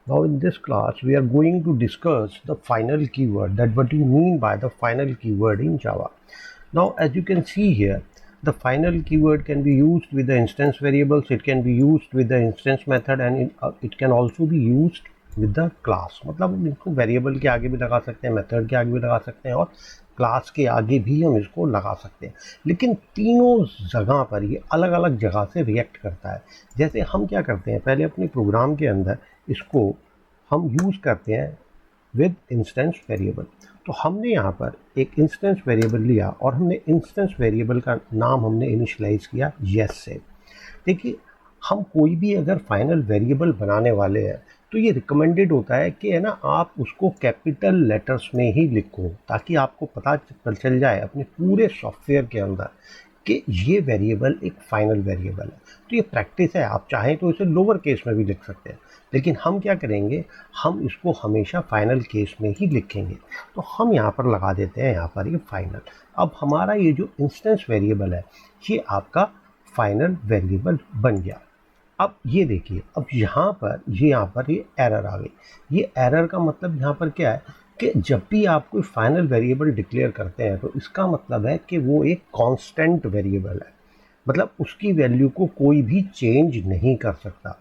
Now in this class we are going to discuss the final keyword, that what you mean by the final keyword in Java. Now as you can see here, the final keyword can be used with the instance variables, it can be used with the instance method, and it can also be used with the class. मतलब हम इसको variable के आगे भी लगा सकते हैं, method के आगे भी लगा सकते हैं और क्लास के आगे भी हम इसको लगा सकते हैं। लेकिन तीनों जगह पर ये अलग अलग जगह से रिएक्ट करता है। जैसे हम क्या करते हैं, पहले अपने प्रोग्राम के अंदर इसको हम यूज़ करते हैं विद इंस्टेंस वेरिएबल। तो हमने यहाँ पर एक इंस्टेंस वेरिएबल लिया और हमने इंस्टेंस वेरिएबल का नाम हमने इनिशियलाइज किया येस से। देखिए, हम कोई भी अगर फाइनल वेरिएबल बनाने वाले हैं तो ये रिकमेंडेड होता है कि है ना, आप उसको कैपिटल लेटर्स में ही लिखो, ताकि आपको पता चल जाए अपने पूरे सॉफ्टवेयर के अंदर कि ये वेरिएबल एक फाइनल वेरिएबल है। तो ये प्रैक्टिस है, आप चाहें तो इसे लोअर केस में भी लिख सकते हैं, लेकिन हम क्या करेंगे, हम इसको हमेशा फाइनल केस में ही लिखेंगे। तो हम यहाँ पर लगा देते हैं यहाँ पर ये फाइनल। अब हमारा ये जो इंस्टेंस वेरिएबल है ये आपका फाइनल वेरिएबल बन गया। अब ये देखिए, अब यहाँ पर ये एरर आ गई। ये एरर का मतलब यहाँ पर क्या है कि जब भी आप कोई फाइनल वेरिएबल डिक्लेयर करते हैं तो इसका मतलब है कि वो एक कांस्टेंट वेरिएबल है, मतलब उसकी वैल्यू को कोई भी चेंज नहीं कर सकता।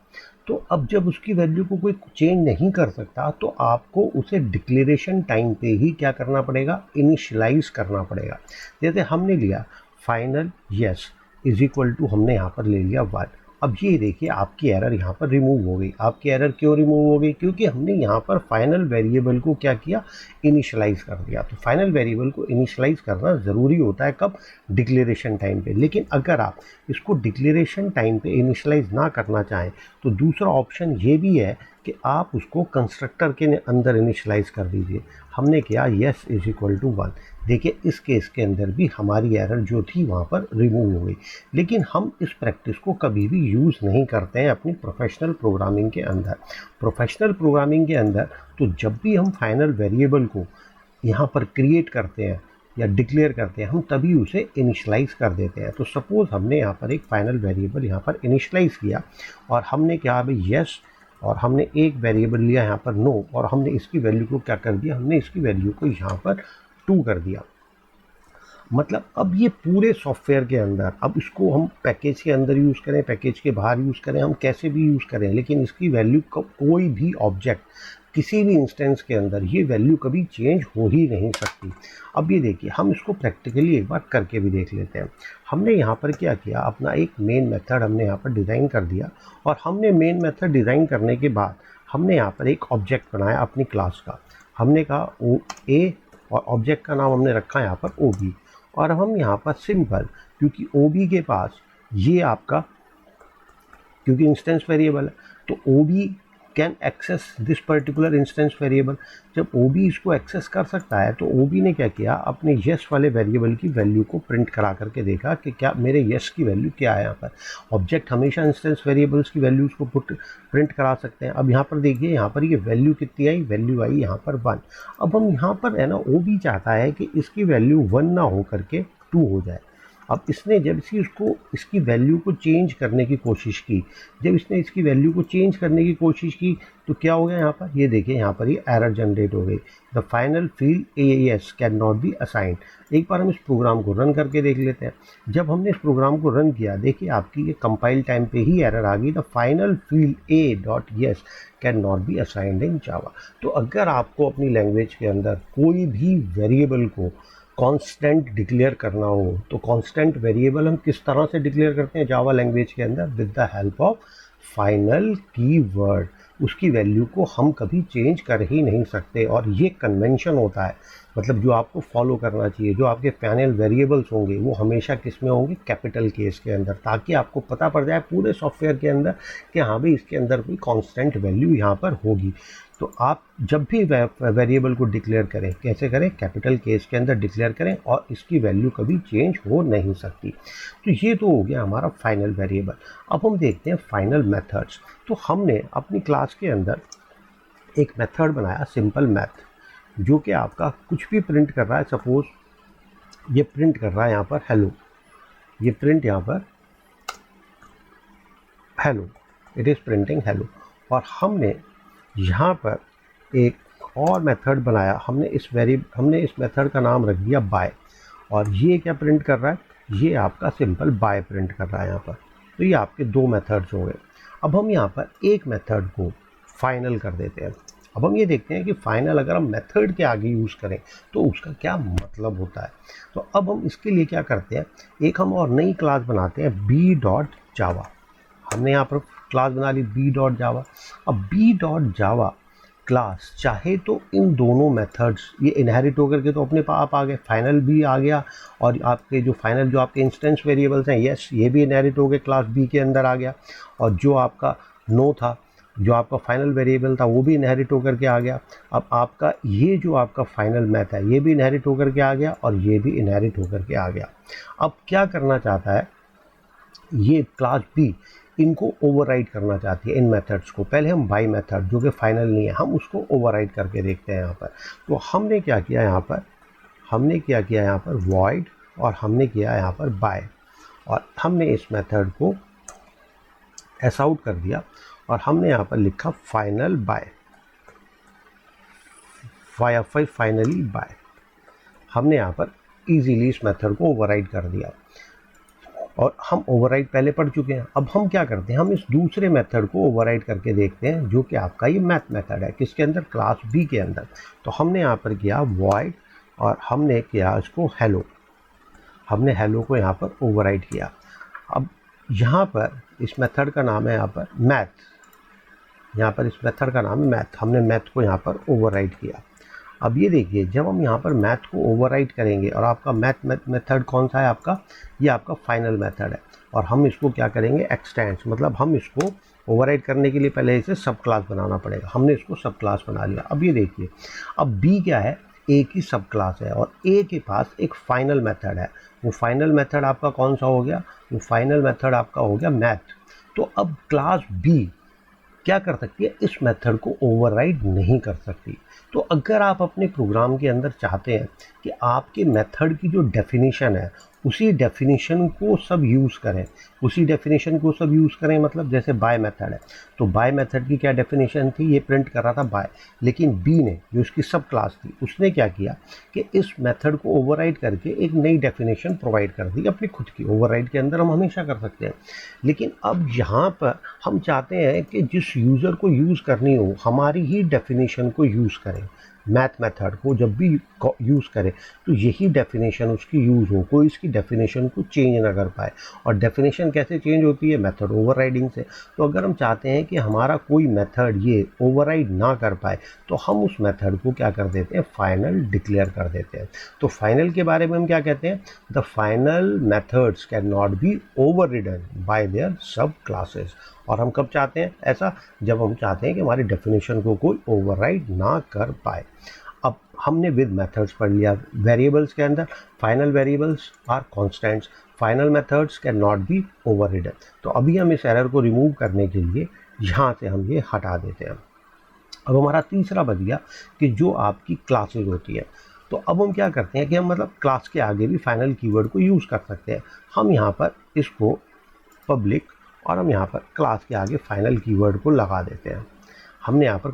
तो अब जब उसकी वैल्यू को कोई चेंज नहीं कर सकता तो आपको उसे डिक्लेरेशन टाइम पे ही क्या करना पड़ेगा, इनिशियलाइज करना पड़ेगा। जैसे हमने लिया final yes is equal to, हमने यहाँ पर ले लिया 1। अब ये देखिए, आपकी एरर यहाँ पर रिमूव हो गई। आपकी एरर क्यों रिमूव हो गई? क्योंकि हमने यहाँ पर फाइनल वेरिएबल को क्या किया, इनिशियलाइज कर दिया। तो फाइनल वेरिएबल को इनिशियलाइज करना ज़रूरी होता है कब, डिक्लेरेशन टाइम पे। लेकिन अगर आप इसको डिक्लेरेशन टाइम पे इनिशियलाइज ना करना चाहें तो दूसरा ऑप्शन ये भी है कि आप उसको कंस्ट्रक्टर के अंदर इनिशियलाइज कर दीजिए। हमने किया येस इज इक्वल टू 1। देखिए, इस केस के अंदर भी हमारी एरर जो थी वहाँ पर रिमूव हो गई। लेकिन हम इस प्रैक्टिस को कभी भी यूज़ नहीं करते हैं अपनी प्रोफेशनल प्रोग्रामिंग के अंदर। प्रोफेशनल प्रोग्रामिंग के अंदर तो जब भी हम फाइनल वेरिएबल को यहाँ पर क्रिएट करते हैं या डिक्लेयर करते हैं, हम तभी उसे इनिशियलाइज कर देते हैं। तो सपोज़ हमने यहाँ पर एक फाइनल वेरिएबल यहाँ पर इनिशियलाइज किया और हमने क्या भाई येस, और हमने एक वेरिएबल लिया यहाँ पर नो, और हमने इसकी वैल्यू को क्या कर दिया, हमने इसकी वैल्यू को यहाँ पर 2 कर दिया। मतलब अब ये पूरे सॉफ्टवेयर के अंदर, अब इसको हम पैकेज के अंदर यूज़ करें, पैकेज के बाहर यूज़ करें, हम कैसे भी यूज़ करें, लेकिन इसकी वैल्यू का कोई भी ऑब्जेक्ट किसी भी इंस्टेंस के अंदर ये वैल्यू कभी चेंज हो ही नहीं सकती। अब ये देखिए, हम इसको प्रैक्टिकली एक बार करके भी देख लेते हैं। हमने यहाँ पर क्या किया, अपना एक मेन मेथड हमने यहाँ पर डिज़ाइन कर दिया, और हमने मेन मेथड डिज़ाइन करने के बाद हमने यहाँ पर एक ऑब्जेक्ट बनाया अपनी क्लास का। हमने कहा ओ ए, और ऑब्जेक्ट का नाम हमने रखा यहाँ पर ओ बी। और हम यहाँ पर सिंपल, क्योंकि ओ बी के पास ये आपका, क्योंकि इंस्टेंस वेरिएबल है तो O B can access this particular instance variable. जब ओ बी इसको एक्सेस कर सकता है तो ओ बी ने क्या किया, अपने येस वाले वेरिएबल की वैल्यू को प्रिंट करा करके देखा कि क्या मेरे येस की वैल्यू क्या है। यहाँ पर ऑब्जेक्ट हमेशा इंस्टेंस वेरिएबल्स की वैल्यूज़ को प्रिंट करा सकते हैं। अब यहाँ पर देखिए, यहाँ पर ये वैल्यू कितनी आई, वैल्यू आई यहाँ पर 1। अब हम यहाँ पर है ना, ओ बी चाहता है कि इसकी वैल्यू 1 ना हो करके 2 हो जाए। अब इसने जब इसकी वैल्यू को चेंज करने की कोशिश की, जब इसने इसकी वैल्यू को चेंज करने की कोशिश की तो क्या हो गया, यहाँ पर ये देखिए, यहाँ पर ये एरर जनरेट हो गई, the final field as can not be assigned. एक बार हम इस प्रोग्राम को रन करके देख लेते हैं। जब हमने इस प्रोग्राम को रन किया, देखिए आपकी ये कंपाइल टाइम पे ही एरर आ गई, the final field a dot yes can not be assigned in Java. तो अगर आपको अपनी लैंग्वेज के अंदर कोई भी वेरिएबल को कांस्टेंट डिक्लेयर करना हो तो कांस्टेंट वेरिएबल हम किस तरह से डिक्लेयर करते हैं जावा लैंग्वेज के अंदर, with the help of final keyword. उसकी वैल्यू को हम कभी चेंज कर ही नहीं सकते, और ये कन्वेंशन होता है, मतलब जो आपको फॉलो करना चाहिए। जो आपके फाइनल वेरिएबल्स होंगे वो हमेशा किस में होंगे, कैपिटल केस के अंदर, ताकि आपको पता पड़ जाए पूरे सॉफ्टवेयर के अंदर कि हाँ भाई इसके अंदर कोई कांस्टेंट वैल्यू यहाँ पर होगी। तो आप जब भी वेरिएबल को डिक्लेयर करें, कैसे करें, कैपिटल केस के अंदर डिक्लेयर करें, और इसकी वैल्यू कभी चेंज हो नहीं सकती। तो ये तो हो गया हमारा फाइनल वेरिएबल। अब हम देखते हैं फाइनल मेथड्स। तो हमने अपनी क्लास के अंदर एक मेथड बनाया, सिंपल मैथ, जो कि आपका कुछ भी प्रिंट कर रहा है। सपोज ये प्रिंट कर रहा है यहाँ पर हेलो, ये प्रिंट यहाँ पर hello, it is printing hello. और हमने यहाँ पर एक और मेथड बनाया हमने, इस मेथड का नाम रख दिया बाय, और ये क्या प्रिंट कर रहा है, ये आपका सिंपल बाय प्रिंट कर रहा है यहाँ पर। तो ये आपके दो मेथड्स हो गए। अब हम यहाँ पर एक मेथड को फाइनल कर देते हैं। अब हम ये देखते हैं कि फाइनल अगर हम मेथड के आगे यूज़ करें तो उसका क्या मतलब होता है। तो अब हम इसके लिए क्या करते हैं, एक हम और नई क्लास बनाते हैं बी डॉट जावा। हमने यहाँ पर क्लास बना ली बी डॉट जावा। अब बी डॉट जावा क्लास चाहे तो इन दोनों मेथड्स ये इनहेरिट होकर के तो अपने आप आ गए, फाइनल भी आ गया, और आपके जो फाइनल जो आपके इंस्टेंस वेरिएबल्स हैं यस ये भी इनहेरिट हो गए, क्लास बी के अंदर आ गया, और जो आपका नो था, जो आपका फाइनल वेरिएबल था वो भी इनहेरिट होकर के आ गया। अब आपका ये जो आपका फाइनल मैथ है ये भी इनहेरिट होकर के आ गया, और ये भी इनहेरिट होकर के आ गया। अब क्या करना चाहता है ये क्लास बी, इनको ओवरराइड करना चाहती है इन मेथड्स को। पहले हम बाय मेथड जो कि फाइनल नहीं है हम उसको ओवरराइड करके देखते हैं यहाँ पर। तो हमने क्या किया यहाँ पर, हमने क्या किया यहाँ पर वॉइड, और हमने किया यहाँ पर बाय, और हमने इस मेथड को एस आउट कर दिया, और हमने यहाँ पर लिखा फाइनल बाय, फाइनली बाय। हमने यहाँ पर इजीली इस मेथड को ओवरराइड कर दिया, और हम ओवरराइड पहले पढ़ चुके हैं। अब हम क्या करते हैं, हम इस दूसरे मेथड को ओवरराइड करके देखते हैं जो कि आपका ये मैथ मेथड है, किसके अंदर, क्लास बी के अंदर। तो हमने यहाँ पर किया वॉइड, और हमने किया इसको हेलो, हमने हेलो को यहाँ पर ओवरराइड किया। अब यहाँ पर इस मेथड का नाम है यहाँ पर मैथ, यहाँ पर इस मेथड का नाम है मैथ, हमने मैथ को यहाँ पर ओवरराइड किया। अब ये देखिए जब हम यहाँ पर मैथ को ओवरराइड करेंगे, और आपका मैथ मेथड कौन सा है आपका, ये आपका फाइनल मेथड है, और हम इसको क्या करेंगे एक्सटेंड्स, मतलब हम इसको ओवरराइड करने के लिए पहले इसे सब क्लास बनाना पड़ेगा। हमने इसको सब क्लास बना लिया। अब ये देखिए अब बी क्या है, ए की सब क्लास है, और ए के पास एक फाइनल मेथड है। वो फाइनल मेथड आपका कौन सा हो गया, वो फाइनल मेथड आपका हो गया मैथ। तो अब क्लास बी क्या कर सकती है, इस मेथड को ओवरराइड नहीं कर सकती। तो अगर आप अपने प्रोग्राम के अंदर चाहते हैं कि आपके मेथड की जो डेफिनेशन है उसी डेफिनेशन को सब यूज़ करें, उसी डेफिनेशन को सब यूज़ करें, मतलब जैसे बाय मेथड है, तो बाय मेथड की क्या डेफिनेशन थी, ये प्रिंट कर रहा था बाय, लेकिन बी ने जो इसकी सब क्लास थी उसने क्या किया कि इस मेथड को ओवरराइड करके एक नई डेफिनेशन प्रोवाइड कर दी अपनी खुद की। ओवरराइड के अंदर हम हमेशा कर सकते हैं, लेकिन अब यहाँ पर हम चाहते हैं कि जिस यूज़र को यूज़ करनी हो हमारी ही डेफिनेशन को यूज़ करें। मैथ मेथड को जब भी यूज़ करें तो यही डेफिनेशन उसकी यूज़ हो, कोई इसकी डेफिनेशन को चेंज ना कर पाए। और डेफिनेशन कैसे चेंज होती है, मेथड ओवरराइडिंग से। तो अगर हम चाहते हैं कि हमारा कोई मेथड ये ओवरराइड ना कर पाए तो हम उस मेथड को क्या कर देते हैं, फाइनल डिक्लेयर कर देते हैं। तो फाइनल के बारे में हम क्या कहते हैं, the final methods can not be overridden by their sub classes. और हम कब चाहते हैं ऐसा, जब हम चाहते हैं कि हमारी डेफिनेशन को कोई ओवरराइड ना कर पाए। अब हमने विद मेथड्स पढ़ लिया। वेरिएबल्स के अंदर final variables are constants, final methods can not be overridden. तो अभी हम इस एरर को रिमूव करने के लिए यहाँ से हम ये हटा देते हैं। अब हमारा तीसरा बच गया कि जो आपकी क्लासेज होती है। तो अब हम क्या करते हैं कि हम मतलब क्लास के आगे भी फाइनल कीवर्ड को यूज़ कर सकते हैं। हम यहाँ पर इसको पब्लिक, और हम यहाँ पर क्लास के आगे फाइनल कीवर्ड को लगा देते हैं। हमने यहाँ पर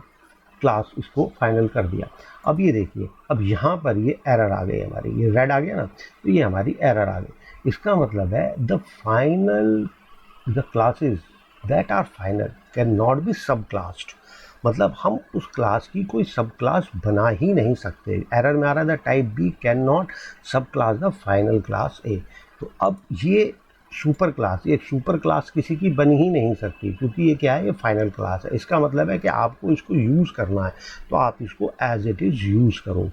क्लास इसको फाइनल कर दिया। अब ये देखिए अब यहाँ पर ये एरर आ गई हमारी, ये रेड आ गया ना, तो ये हमारी एरर आ गई। इसका मतलब है the classes that are final can not be subclassed, मतलब हम उस क्लास की कोई सब क्लास बना ही नहीं सकते। एरर में आ रहा है the type B can not sub class the final class A. तो अब ये सुपर क्लास, ये सुपर क्लास किसी की बन ही नहीं सकती, क्योंकि ये क्या है, ये फाइनल क्लास है। इसका मतलब है कि आपको इसको यूज़ करना है तो आप इसको एज इट इज़ यूज़ करो।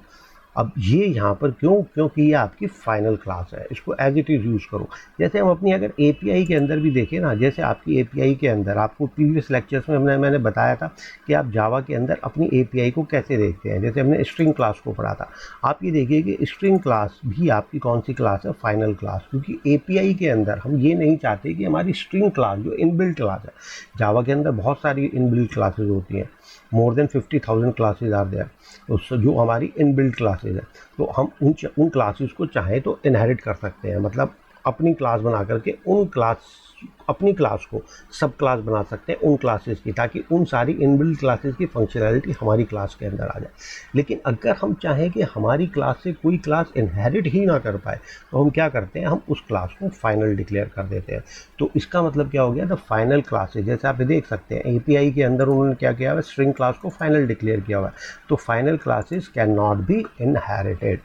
अब ये यहाँ पर क्यों, क्योंकि ये आपकी फाइनल क्लास है, इसको एज इट इज़ यूज़ करो। जैसे हम अपनी अगर एपीआई के अंदर भी देखें ना, जैसे आपकी एपीआई के अंदर आपको प्रीवियस लेक्चर्स में मैंने बताया था कि आप जावा के अंदर अपनी एपीआई को कैसे देखते हैं। जैसे हमने स्ट्रिंग क्लास को पढ़ा था, आप ये देखिए कि स्ट्रिंग क्लास भी आपकी कौन सी क्लास है, फाइनल क्लास, क्योंकि एपीआई के अंदर हम ये नहीं चाहते कि हमारी स्ट्रिंग क्लास जो इनबिल्ट क्लास है, जावा के अंदर बहुत सारी इनबिल्ट क्लासेज होती हैं, more than 50,000 classes are there, उससे जो हमारी इनबिल्ट क्लासेज है, तो हम उन क्लासेस को चाहे तो इनहेरिट कर सकते हैं, मतलब अपनी क्लास बना करके उन क्लास अपनी क्लास को सब क्लास बना सकते हैं उन क्लासेस की, ताकि उन सारी इनबिल्ट क्लासेस की फंक्शनैलिटी हमारी क्लास के अंदर आ जाए। लेकिन अगर हम चाहें कि हमारी क्लास से कोई क्लास इनहेरिट ही ना कर पाए, तो हम क्या करते हैं, हम उस क्लास को फाइनल डिक्लेयर कर देते हैं। तो इसका मतलब क्या हो गया, द फाइनल क्लासेज, जैसे आप देख सकते हैं एपीआई के अंदर उन्होंने क्या किया है, स्ट्रिंग क्लास को फाइनल डिक्लेयर किया हुआ है। तो final classes can not be inherited.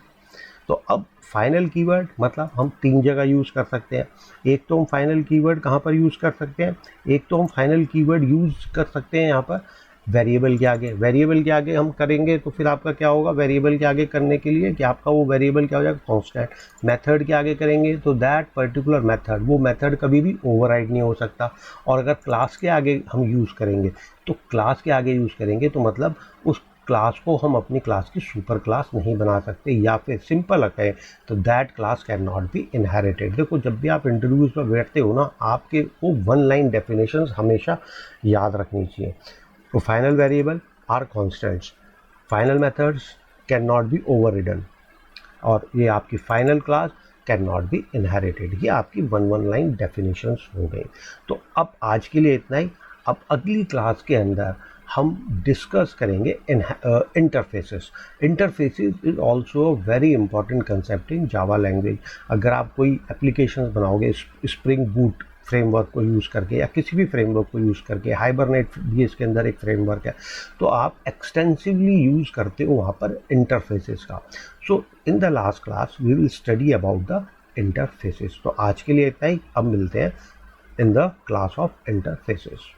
तो अब फाइनल कीवर्ड मतलब हम तीन जगह यूज़ कर सकते हैं। एक तो हम फाइनल कीवर्ड कहाँ पर यूज़ कर सकते हैं, एक तो हम फाइनल कीवर्ड यूज़ कर सकते हैं यहाँ पर वेरिएबल के आगे। वेरिएबल के आगे हम करेंगे तो फिर आपका क्या होगा, वेरिएबल के आगे करने के लिए कि आपका वो वेरिएबल क्या हो जाएगा, कांस्टेंट। मेथड के आगे करेंगे तो दैट पर्टिकुलर मेथड, वो मेथड कभी भी ओवरराइड नहीं हो सकता। और अगर क्लास के आगे हम यूज़ करेंगे, तो क्लास के आगे यूज़ करेंगे तो मतलब उस क्लास को हम अपनी क्लास की सुपर क्लास नहीं बना सकते, या फिर सिंपल कहें तो that class can not be inherited. देखो जब भी आप इंटरव्यूज पर बैठते हो ना, आपके वो वन लाइन डेफिनेशंस हमेशा याद रखनी चाहिए। तो final variable are constants, final methods can not be overridden, और ये आपकी final class can not be inherited. ये आपकी वन लाइन डेफिनेशंस हो गई। तो अब आज के लिए इतना ही। अब अगली क्लास के अंदर हम डिस्कस करेंगे interfaces. Interfaces is also a very important concept in Java language. अगर आप कोई एप्लीकेशंस बनाओगे स्प्रिंग बूट फ्रेमवर्क को यूज़ करके या किसी भी फ्रेमवर्क को यूज़ करके, हाइबरनेट भी इसके अंदर एक फ्रेमवर्क है, तो आप एक्सटेंसिवली यूज़ करते हो वहाँ पर इंटरफेसेस का। So in the last class we will study about the interfaces. तो आज के लिए इतना ही, अब मिलते हैं in the class of interfaces.